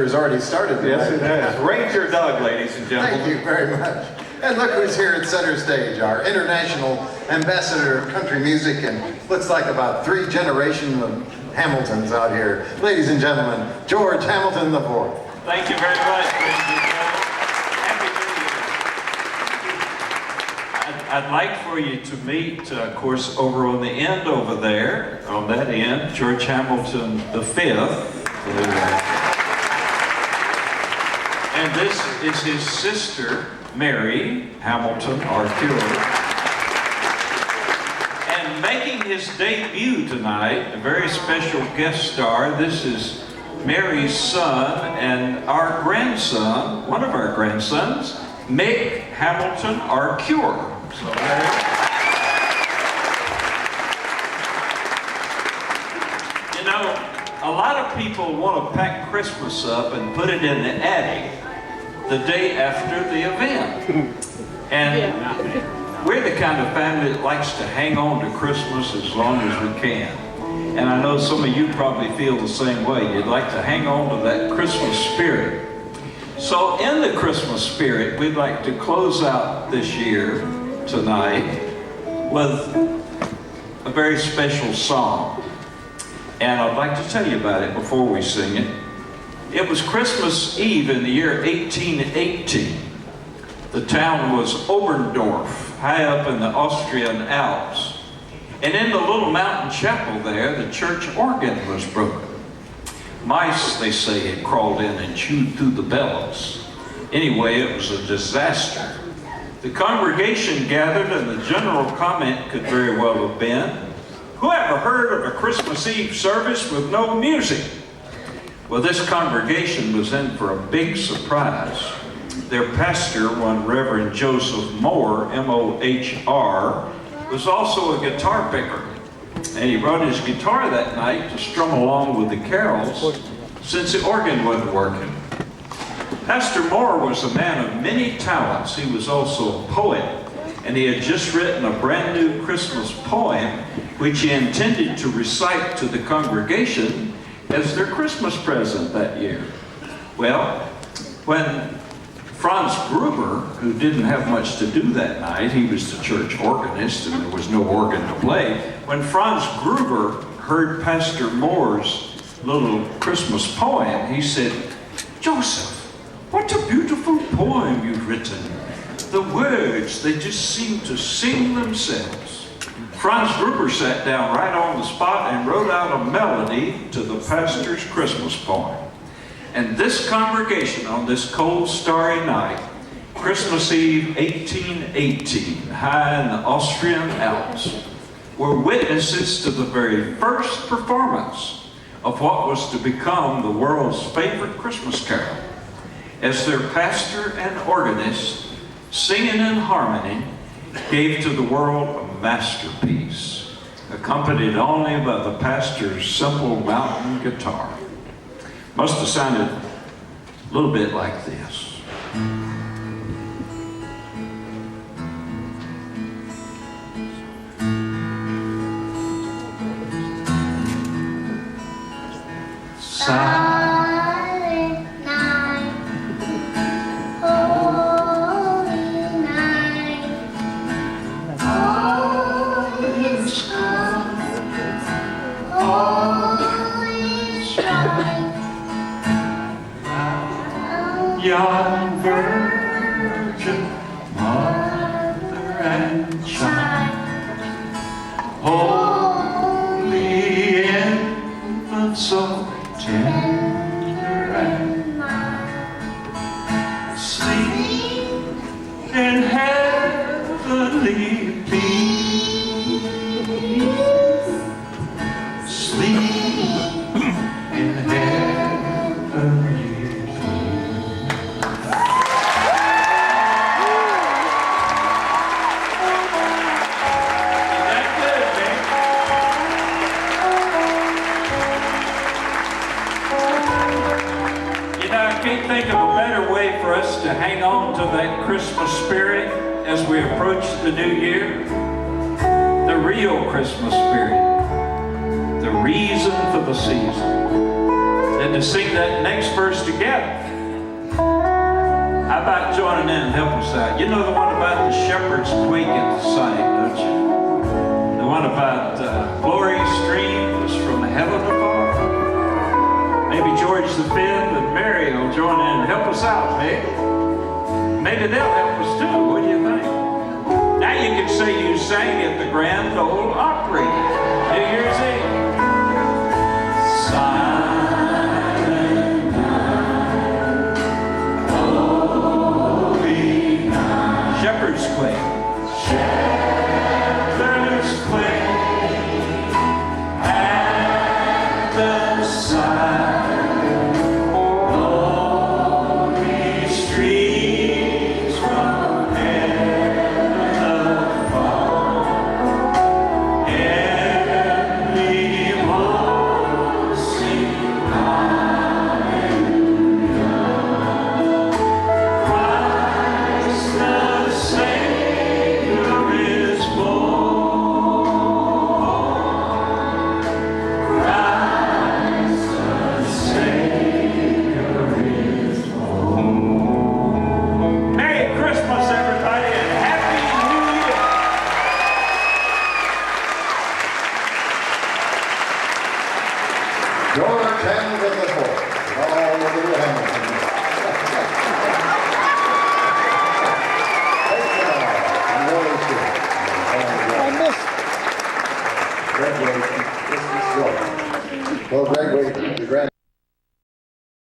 has already started today. Yes, it has. Ranger Doug, ladies and gentlemen. Thank you very much. And look who's here at center stage, our international ambassador of country music, and looks like about 3 generations of Hamiltons out here. Ladies and gentlemen, George Hamilton IV. Thank you very much, Ranger Doug. Happy New Year. I'd like for you to meet, of course, over on the end over there, on that end, George Hamilton V. And this is his sister, Mary Hamilton Arcure. And making his debut tonight, a very special guest star, this is Mary's son and our grandson, one of our grandsons, Mick Hamilton Arcure. So you know, a lot of people want to pack Christmas up and put it in the attic the day after the event. And we're the kind of family that likes to hang on to Christmas as long as we can. And I know some of you probably feel the same way. You'd like to hang on to that Christmas spirit. So in the Christmas spirit, we'd like to close out this year tonight with a very special song. And I'd like to tell you about it before we sing it. It was Christmas Eve in the year 1818. The town was Oberndorf, high up in the Austrian Alps. And in the little mountain chapel there, the church organ was broken. Mice, they say, had crawled in and chewed through the bellows. Anyway, it was a disaster. The congregation gathered, and the general comment could very well have been, "Who ever heard of a Christmas Eve service with no music?" Well, this congregation was in for a big surprise. Their pastor, one Reverend Joseph Moore, M-O-H-R, was also a guitar picker. And he brought his guitar that night to strum along with the carols since the organ wasn't working. Pastor Moore was a man of many talents. He was also a poet, and he had just written a brand new Christmas poem which he intended to recite to the congregation as their Christmas present that year. Well, when Franz Gruber, who didn't have much to do that night, he was the church organist and there was no organ to play. When Franz Gruber heard Pastor Moore's little Christmas poem, he said, "Joseph, what a beautiful poem you've written. The words, they just seem to sing themselves." Franz Gruber sat down right on the spot and wrote out a melody to the pastor's Christmas poem. And this congregation on this cold, starry night, Christmas Eve 1818, high in the Austrian Alps, were witnesses to the very first performance of what was to become the world's favorite Christmas carol, as their pastor and organist, singing in harmony, gave to the world a masterpiece, accompanied only by the pastor's simple mountain guitar. Must have sounded a little bit like this. Silent night, holy night, all is calm, all is right. Young virgin, mother and child, holy infant, so tender and mild, sleep in heavenly peace, sleep in heavenly think of a better way for us to hang on to that Christmas spirit as we approach the new year. The real Christmas spirit. The reason for the season. And to sing that next verse together. How about joining in and help us out? You know the one about the shepherds quake at the sight, don't you? The one about glory streams from heaven above. Maybe George V and Mary will join in and help us out, maybe. Maybe they'll help us too. What do you think? Now you can say you sang at the Grand Ole Opry New Year's Eve.